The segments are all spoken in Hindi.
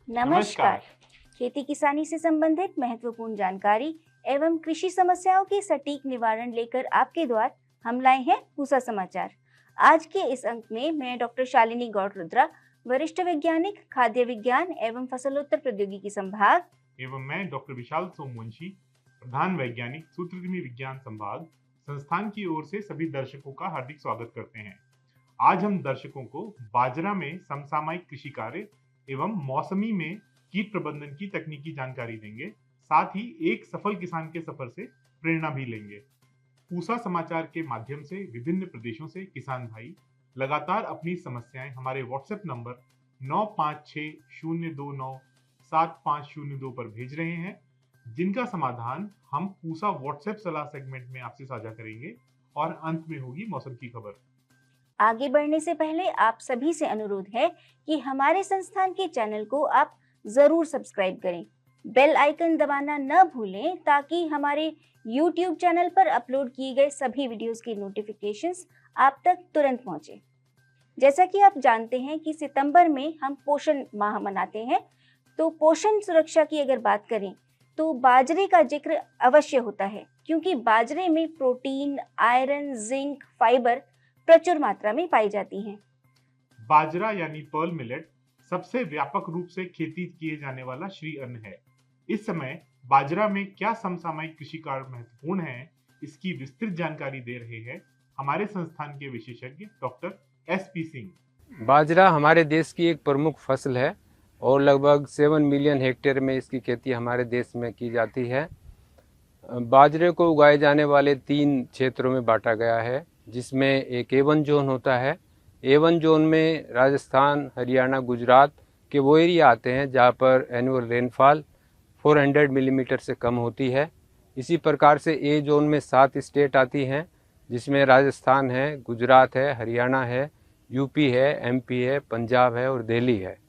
नमस्कार। खेती किसानी से संबंधित महत्वपूर्ण जानकारी एवं कृषि समस्याओं के सटीक निवारण लेकर आपके द्वार हम लाए हैं पूसा समाचार। आज के इस अंक में मैं डॉक्टर शालिनी गौड़ रुद्रा, वरिष्ठ वैज्ञानिक, खाद्य विज्ञान एवं फसलोत्तर प्रौद्योगिकी संभाग, एवं मैं डॉक्टर विशाल सोमवंशी, प्रधान वैज्ञानिक, सूत्रकृमि विज्ञान संभाग, संस्थान की ओर से सभी दर्शकों का हार्दिक स्वागत करते हैं। आज हम दर्शकों को बाजरा में समसामयिक कृषि कार्य एवं मौसमी में कीट प्रबंधन की तकनीकी जानकारी देंगे, साथ ही एक सफल किसान के सफर से प्रेरणा भी लेंगे। पूसा समाचार के माध्यम से विभिन्न प्रदेशों से किसान भाई लगातार अपनी समस्याएं हमारे व्हाट्सएप नंबर 9560297502 पर भेज रहे हैं, जिनका समाधान हम पूसा व्हाट्सएप सलाह सेगमेंट में आपसे साझा करेंगे और अंत में होगी मौसम की खबर। आगे बढ़ने से पहले आप सभी से अनुरोध है कि हमारे संस्थान के चैनल को आप जरूर सब्सक्राइब करें, बेल आइकन दबाना न भूलें ताकि हमारे YouTube चैनल पर अपलोड किए गए सभी वीडियोस की नोटिफिकेशंस आप तक तुरंत पहुंचे। जैसा कि आप जानते हैं कि सितंबर में हम पोषण माह मनाते हैं, तो पोषण सुरक्षा की अगर बात करें तो बाजरे का जिक्र अवश्य होता है, क्योंकि बाजरे में प्रोटीन, आयरन, जिंक, फाइबर प्रचुर मात्रा में पाई जाती हैं। बाजरा यानी पर्ल मिलेट सबसे व्यापक रूप से खेती किए जाने वाला श्री अन्न है। इस समय बाजरा में क्या समसामयिक कृषि कार्य महत्वपूर्ण है, इसकी विस्तृत जानकारी दे रहे हैं हमारे संस्थान के विशेषज्ञ डॉक्टर SP सिंह। बाजरा हमारे देश की एक प्रमुख फसल है और लगभग 7 मिलियन हेक्टेयर में इसकी खेती हमारे देश में की जाती है। बाजरे को उगाए जाने वाले 3 क्षेत्रों में बांटा गया है, जिसमें एक A1 जोन होता है। A1 जोन में राजस्थान, हरियाणा, गुजरात के वो एरिया आते हैं जहाँ पर एनुअल रेनफॉल 400 मिलीमीटर से कम होती है। इसी प्रकार से A जोन में 7 स्टेट आती हैं, जिसमें राजस्थान है, गुजरात है, हरियाणा है, यूपी है, MP है, पंजाब है और दिल्ली है।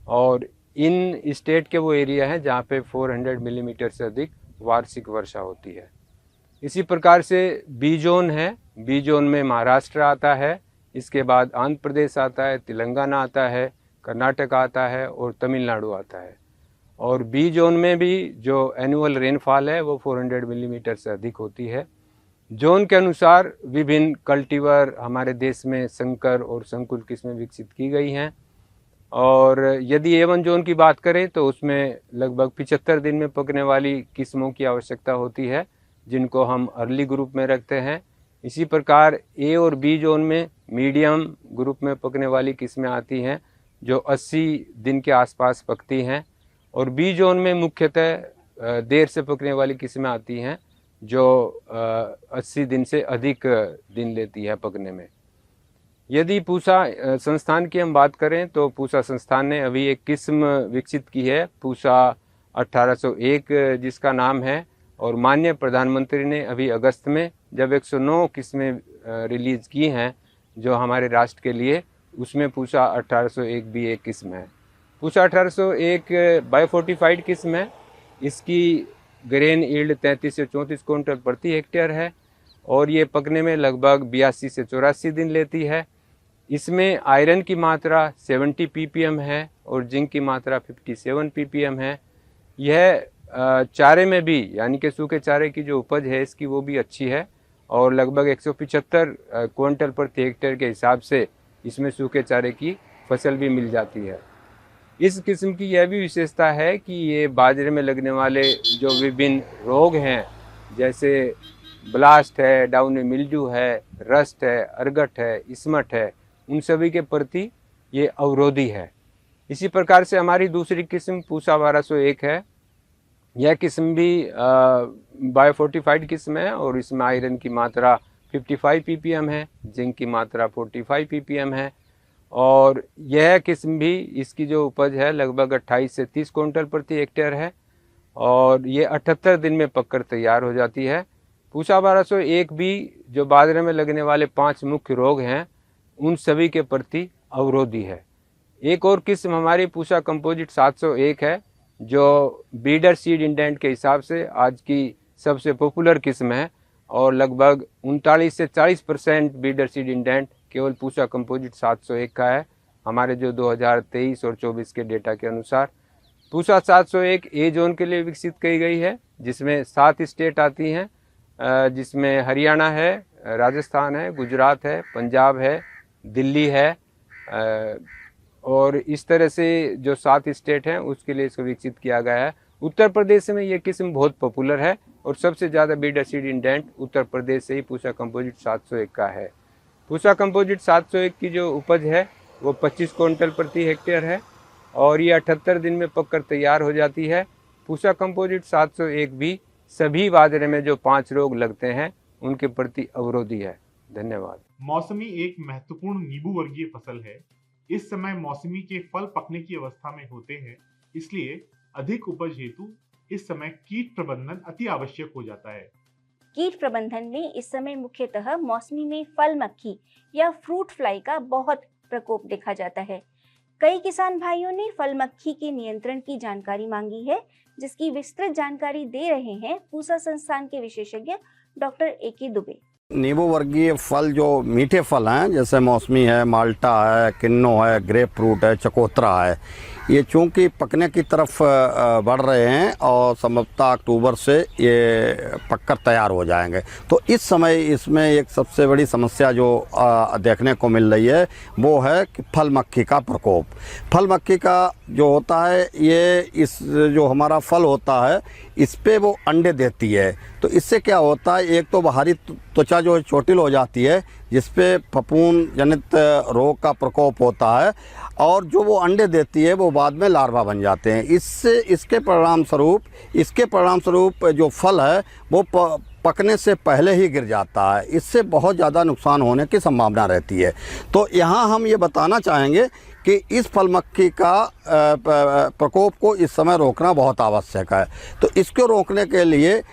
और इन स्टेट के वो एरिया हैं जहाँ पे 400 मिलीमीटर से अधिक वार्षिक वर्षा होती है। इसी प्रकार से B जोन है। B जोन में महाराष्ट्र आता है, इसके बाद आंध्र प्रदेश आता है, तेलंगाना आता है, कर्नाटक आता है और तमिलनाडु आता है। और B जोन में भी जो एनुअल रेनफॉल है वो 400 मिलीमीटर से अधिक होती है। जोन के अनुसार विभिन्न कल्टीवर हमारे देश में संकर और संकुल किस्में विकसित की गई हैं। और यदि A1 जोन की बात करें तो उसमें लगभग 75 दिन में पकने वाली किस्मों की आवश्यकता होती है, जिनको हम अर्ली ग्रुप में रखते हैं। इसी प्रकार A और B जोन में मीडियम ग्रुप में पकने वाली किस्में आती हैं जो 80 दिन के आसपास पकती हैं, और B जोन में मुख्यतः देर से पकने वाली किस्में आती हैं जो 80 दिन से अधिक दिन लेती है पकने में। यदि पूसा संस्थान की हम बात करें तो पूसा संस्थान ने अभी एक किस्म विकसित की है, पूसा 1801 जिसका नाम है, और माननीय प्रधानमंत्री ने अभी अगस्त में जब 109 किस्में रिलीज़ की हैं जो हमारे राष्ट्र के लिए, उसमें पूसा 1801 भी एक किस्म है। पूसा 1801 बायोफोर्टिफाइड किस्म है। इसकी ग्रेन यील्ड 33 से 34 क्विंटल प्रति हेक्टेयर है और ये पकने में लगभग 82 से 84 दिन लेती है। इसमें आयरन की मात्रा 70 ppm है और जिंक की मात्रा 57 ppm है। यह चारे में भी, यानी कि सूखे चारे की जो उपज है इसकी वो भी अच्छी है और लगभग 175 क्विंटल प्रति हेक्टेयर के हिसाब से इसमें सूखे चारे की फसल भी मिल जाती है। इस किस्म की यह भी विशेषता है कि ये बाजरे में लगने वाले जो विभिन्न रोग हैं, जैसे ब्लास्ट है, डाउनी मिल्ड्यू है, रस्ट है, अर्गट है, स्मट है, उन सभी के प्रति ये अवरोधी है। इसी प्रकार से हमारी दूसरी किस्म पूसा 1201 है। यह किस्म भी बायोफोर्टिफाइड किस्म है और इसमें आयरन की मात्रा 55 ppm है, जिंक की मात्रा 45 ppm है और यह किस्म भी, इसकी जो उपज है लगभग 28 से 30 क्विंटल प्रति हेक्टेयर है और ये 78 दिन में पककर तैयार हो जाती है। पूसा 1201 भी जो बाजरे में लगने वाले 5 मुख्य रोग हैं उन सभी के प्रति अवरोधी है। एक और किस्म हमारी पूसा कंपोजिट 701 है जो बीडर सीड इंडेंट के हिसाब से आज की सबसे पॉपुलर किस्म है और लगभग 39 से 40% बीडर सीड इंडेंट केवल पूसा कंपोजिट 701 का है, हमारे जो 2023 और 24 के डेटा के अनुसार। पूसा 701 ए जोन के लिए विकसित की गई है, जिसमें 7 स्टेट आती हैं, जिसमें हरियाणा है, राजस्थान है, गुजरात है, पंजाब है, दिल्ली है, और इस तरह से जो 7 स्टेट हैं उसके लिए इसको विकसित किया गया है। उत्तर प्रदेश में ये किस्म बहुत पॉपुलर है और सबसे ज़्यादा bidder seed indent Uttar Pradesh से ही पूसा कंपोजिट 701 का है। पूसा कंपोजिट 701 की जो उपज है वो 25 क्विंटल प्रति हेक्टेयर है और ये 78 दिन में पककर तैयार हो जाती है। पूसा कंपोजिट 701 भी सभी बाजरे में जो 5 रोग लगते हैं उनके प्रति अवरोधी है। धन्यवाद। मौसमी एक महत्वपूर्ण नींबू वर्गीय फसल है। इस समय मौसमी के फल पकने की अवस्था में होते हैं, इसलिए अधिक उपज हेतु इस समय कीट प्रबंधन अति आवश्यक हो जाता है। कीट प्रबंधन में इस समय मुख्यतः मौसमी में फल मक्खी या फ्रूट फ्लाई का बहुत प्रकोप देखा जाता है। कई किसान भाइयों ने फल मक्खी के नियंत्रण की जानकारी मांगी है, जिसकी विस्तृत जानकारी दे रहे हैं पूसा संस्थान के विशेषज्ञ डॉक्टर ए.के. दुबे। नींबू वर्गीय फल जो मीठे फल हैं, जैसे मौसमी है, माल्टा है, किन्नो है, ग्रेप फ्रूट है, चकोतरा है, ये चूँकि पकने की तरफ बढ़ रहे हैं और संभवतः अक्टूबर से ये पककर तैयार हो जाएंगे। तो इस समय इसमें एक सबसे बड़ी समस्या जो देखने को मिल रही है वो है कि फल मक्खी का प्रकोप। फल मक्खी का जो होता है, ये इस जो हमारा फल होता है इस पे वो अंडे देती है। तो इससे क्या होता है, एक तो बाहरी त्वचा जो चोटिल हो जाती है जिस पे फफूंद जनित रोग का प्रकोप होता है, और जो वो अंडे देती है वो बाद में लार्वा बन जाते हैं। इसके परिणाम स्वरूप जो फल है वो पकने से पहले ही गिर जाता है। इससे बहुत ज़्यादा नुकसान होने की संभावना रहती है। तो यहाँ हम ये बताना चाहेंगे कि इस फल मक्खी का प्रकोप को इस समय रोकना बहुत आवश्यक है। तो इसको रोकने के लिए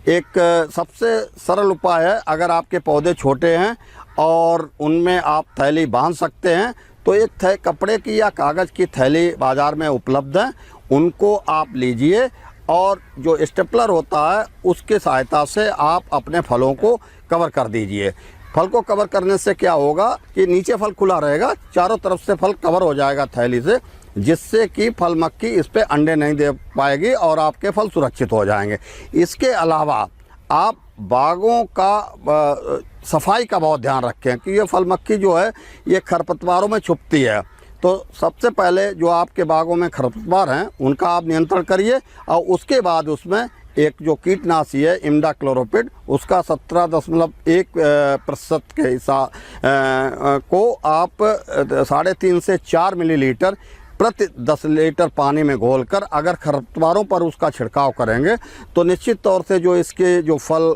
एक सबसे सरल उपाय है, अगर आपके पौधे छोटे हैं और उनमें आप थैली बांध सकते हैं तो एक कपड़े की या कागज़ की थैली बाज़ार में उपलब्ध है, उनको आप लीजिए और जो स्टेपलर होता है उसके सहायता से आप अपने फलों को कवर कर दीजिए। फल को कवर करने से क्या होगा कि नीचे फल खुला रहेगा, चारों तरफ से फल कवर हो जाएगा थैली से, जिससे कि फल मक्खी इस पे अंडे नहीं दे पाएगी और आपके फल सुरक्षित हो जाएंगे। इसके अलावा आप बागों का सफाई का बहुत ध्यान रखें कि ये फल मक्खी जो है ये खरपतवारों में छुपती है। तो सबसे पहले जो आपके बागों में खरपतवार हैं उनका आप नियंत्रण करिए और उसके बाद उसमें एक जो कीटनाशी है इमिडाक्लोप्रिड, उसका 17.1% के हिसाब को आप 3.5 से 4 मिलीलीटर प्रति 10 लीटर पानी में घोलकर अगर खरपतवारों पर उसका छिड़काव करेंगे तो निश्चित तौर से जो इसके जो फल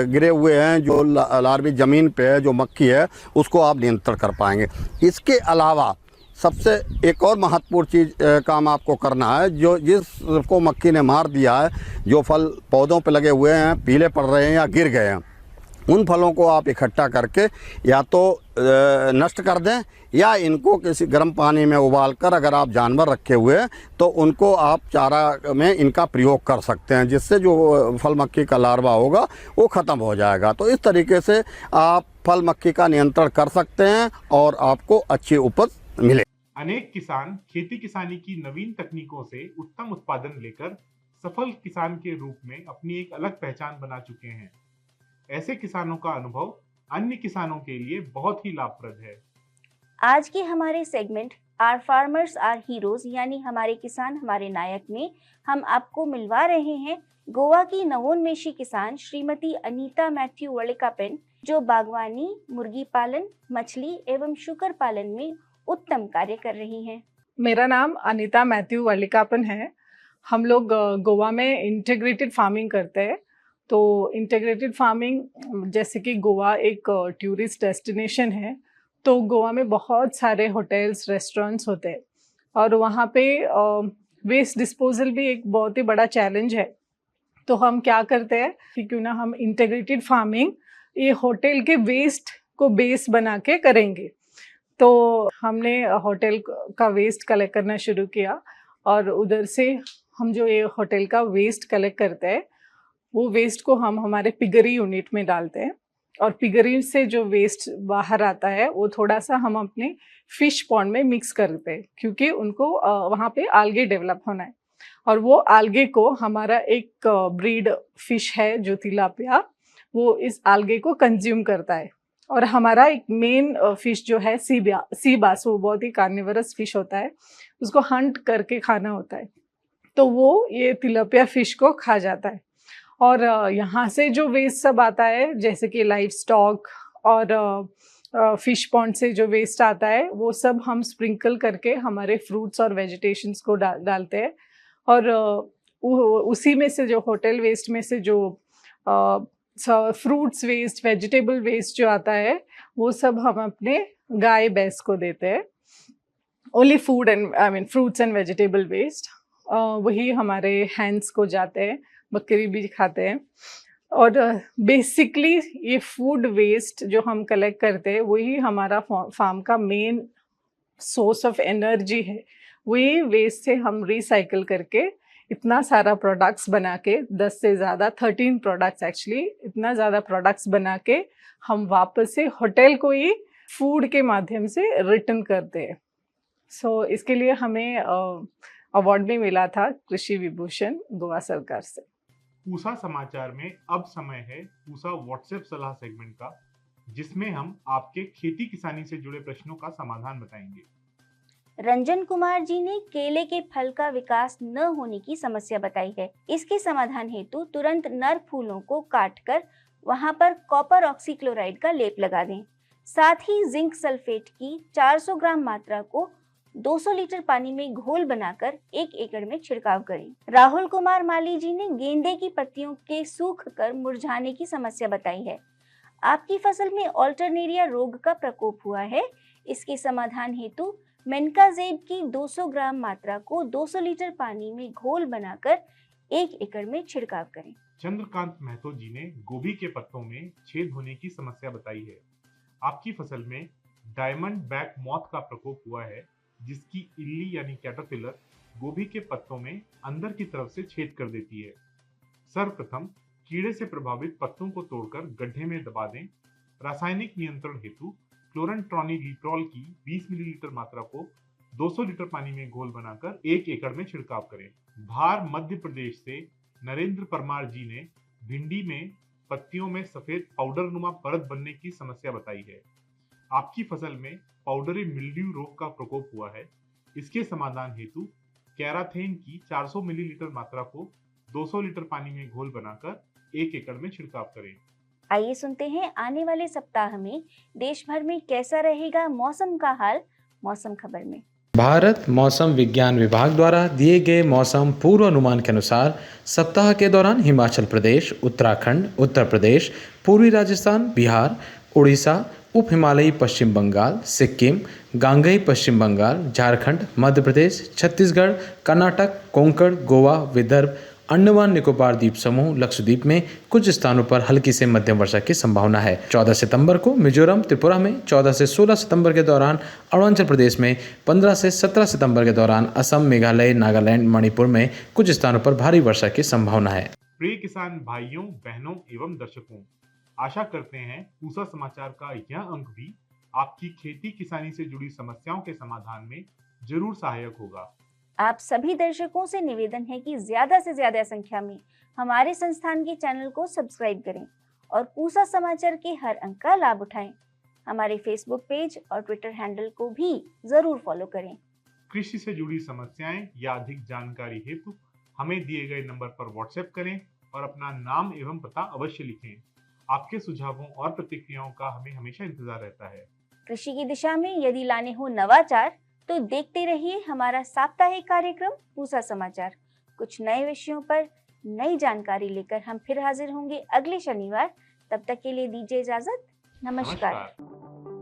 गिरे हुए हैं, जो लार्वी ज़मीन पे है, जो मक्खी है, उसको आप नियंत्रण कर पाएंगे। इसके अलावा सबसे एक और महत्वपूर्ण चीज़ काम आपको करना है, जो जिसको मक्खी ने मार दिया है, जो फल पौधों पे लगे हुए हैं, पीले पड़ रहे हैं या गिर गए हैं, उन फलों को आप इकट्ठा करके या तो नष्ट कर दें या इनको किसी गर्म पानी में उबालकर, अगर आप जानवर रखे हुए हैं तो उनको आप चारा में इनका प्रयोग कर सकते हैं, जिससे जो फल मक्खी का लार्वा होगा वो ख़त्म हो जाएगा। तो इस तरीके से आप फल मक्खी का नियंत्रण कर सकते हैं और आपको अच्छी उपज मिले। अनेक किसान खेती किसानी की नवीन तकनीकों से उत्तम उत्पादन लेकर सफल किसान के रूप में अपनी एक अलग पहचान बना चुके हैं। ऐसे किसानों का अनुभव अन्य किसानों के लिए बहुत ही लाभप्रद है। आज के हमारे segment are farmers are heroes यानी हमारे किसान हमारे नायक में हम आपको मिलवा रहे हैं गोवा की नवोन्मेषी किसान श्रीमती अनीता मैथ्यू वल्लिकाप्पन, जो बागवानी, मुर्गी पालन, मछली एवं शुकर पालन में उत्तम कार्य कर रही हैं। मेरा नाम अनीता मैथ्यू वल्लिकाप्पन है। हम लोग गोवा में इंटीग्रेटेड फार्मिंग करते हैं। तो इंटीग्रेटेड फार्मिंग, जैसे कि गोवा एक टूरिस्ट डेस्टिनेशन है, तो गोवा में बहुत सारे होटल्स, रेस्टोरेंट्स होते हैं और वहाँ पे वेस्ट डिस्पोजल भी एक बहुत ही बड़ा चैलेंज है। तो हम क्या करते हैं कि क्यों ना हम इंटीग्रेटेड फार्मिंग ये होटल के वेस्ट को बेस बना के करेंगे। तो हमने होटल का वेस्ट कलेक्ट करना शुरू किया और उधर से हम जो ये होटल का वेस्ट कलेक्ट करते हैं वो वेस्ट को हम हमारे पिगरी यूनिट में डालते हैं, और पिगरी से जो वेस्ट बाहर आता है वो थोड़ा सा हम अपने फिश पॉन्ड में मिक्स करते हैं, क्योंकि उनको वहाँ पे आल्गे डेवलप होना है। और वो आल्गे को हमारा एक ब्रीड फिश है जो तिलापिया, वो इस आल्गे को कंज्यूम करता है। और हमारा एक मेन फिश जो है सी बास, वो बहुत ही कार्निवरस फिश होता है, उसको हंट करके खाना होता है, तो वो ये तिलापिया फिश को खा जाता है। और यहाँ से जो वेस्ट सब आता है, जैसे कि लाइफ स्टॉक और फिश पॉन्ड से जो वेस्ट आता है, वो सब हम स्प्रिंकल करके हमारे फ्रूट्स और वेजिटेशंस को डालते हैं। और उसी में से जो होटल वेस्ट में से जो फ्रूट्स वेस्ट, वेजिटेबल वेस्ट जो आता है, वो सब हम अपने गाय भैंस को देते हैं। Only food and fruits and vegetable waste वही हमारे हैंड्स को जाते हैं, बकरी भी खाते हैं। और बेसिकली ये फूड वेस्ट जो हम कलेक्ट करते हैं, वही हमारा फार्म का मेन सोर्स ऑफ एनर्जी है। वही वेस्ट से हम रिसाइकल करके इतना सारा प्रोडक्ट्स बना के, 10 से ज़्यादा 13 प्रोडक्ट्स एक्चुअली, इतना ज़्यादा प्रोडक्ट्स बना के हम वापस से होटल को ही फूड के माध्यम से रिटर्न करते हैं। सो इसके लिए हमें अवार्ड भी मिला था कृषि विभूषण गोवा सरकार से। पूसा समाचार में अब समय है पूसा व्हाट्सएप सलाह सेगमेंट का, जिसमें हम आपके खेती किसानी से जुड़े प्रश्नों का समाधान बताएंगे। रंजन कुमार जी ने केले के फल का विकास न होने की समस्या बताई है। इसके समाधान हेतु तुरंत नर फूलों को काटकर वहां पर कॉपर ऑक्सीक्लोराइड का लेप लगा दें। साथ ही जिंक सल्फेट की 400 ग्राम मात्रा को 200 लीटर पानी में घोल बनाकर 1 एकड़ में छिड़काव करें। राहुल कुमार माली जी ने गेंदे की पत्तियों के सूख कर मुरझाने की समस्या बताई है। आपकी फसल में ऑल्टरनेरिया रोग का प्रकोप हुआ है। इसके समाधान हेतु मेनकाजेब की 200 ग्राम मात्रा को 200 लीटर पानी में घोल बनाकर 1 एकड़ में छिड़काव करें। चंद्रकांत महतो जी ने गोभी के पत्तों में छेद होने की समस्या बताई है। आपकी फसल में डायमंड बैक मॉथ का प्रकोप हुआ है, जिसकी इल्ली यानी कैटरपिलर गोभी के पत्तों में अंदर की तरफ से छेद कर देती है। सर्वप्रथम कीड़े से प्रभावित पत्तों को तोड़कर गड्ढे में दबा दें। रासायनिक नियंत्रण हेतु क्लोरनट्रॉनिलिप्रोल की 20 मिलीलीटर मात्रा को 200 लीटर पानी में घोल बनाकर 1 एकड़ में छिड़काव करें। धार मध्य प्रदेश से नरेंद्र परमार जी ने भिंडी में पत्तियों में सफेद पाउडरनुमा परत बनने की समस्या बताई है। आपकी फसल में पाउडरी मिल्ड्यू रोग का प्रकोप हुआ है। इसके समाधान हेतु कैराथेन की 400 मिलीलीटर मात्रा को 200 लीटर पानी में घोल बनाकर 1 एकड़ में छिड़काव करें। आइए सुनते हैं आने वाले सप्ताह में देश भर में कैसा रहेगा मौसम का हाल, मौसम खबर में। भारत मौसम विज्ञान विभाग द्वारा दिए गए मौसम पूर्वानुमान के अनुसार सप्ताह के दौरान हिमाचल प्रदेश, उत्तराखंड, उत्तर प्रदेश, पूर्वी राजस्थान, बिहार, उड़ीसा, उप हिमालयी पश्चिम बंगाल, सिक्किम, गांगेय पश्चिम बंगाल, झारखंड, मध्य प्रदेश, छत्तीसगढ़, कर्नाटक, कोंकण, गोवा, विदर्भ, अंडमान निकोबार द्वीप समूह, लक्षद्वीप में कुछ स्थानों पर हल्की से मध्यम वर्षा की संभावना है। 14 सितंबर को मिजोरम, त्रिपुरा में, 14 से 16 सितंबर के दौरान अरुणाचल प्रदेश में, 15 से 17 सितंबर के दौरान असम, मेघालय, नागालैंड, मणिपुर में कुछ स्थानों पर भारी वर्षा की संभावना है। प्रिय किसान भाइयों, बहनों एवं दर्शकों, आशा करते हैं पूसा समाचार का यह अंक भी आपकी खेती किसानी से जुड़ी समस्याओं के समाधान में जरूर सहायक होगा। आप सभी दर्शकों से निवेदन है कि ज्यादा से ज्यादा संख्या में हमारे संस्थान के चैनल को सब्सक्राइब करें और पूसा समाचार के हर अंक का लाभ उठाएं। हमारे फेसबुक पेज और ट्विटर हैंडल को भी जरूर फॉलो करें। कृषि से जुड़ी समस्याएं या अधिक जानकारी हेतु हमें दिए गए नंबर पर व्हाट्सएप करें और अपना नाम एवं पता अवश्य लिखें। आपके सुझावों और प्रतिक्रियाओं का हमें हमेशा इंतजार रहता है। कृषि की दिशा में यदि लाने हो नवाचार तो देखते रहिए हमारा साप्ताहिक कार्यक्रम पूसा समाचार। कुछ नए विषयों पर नई जानकारी लेकर हम फिर हाजिर होंगे अगले शनिवार। तब तक के लिए दीजिए इजाजत। नमस्कार।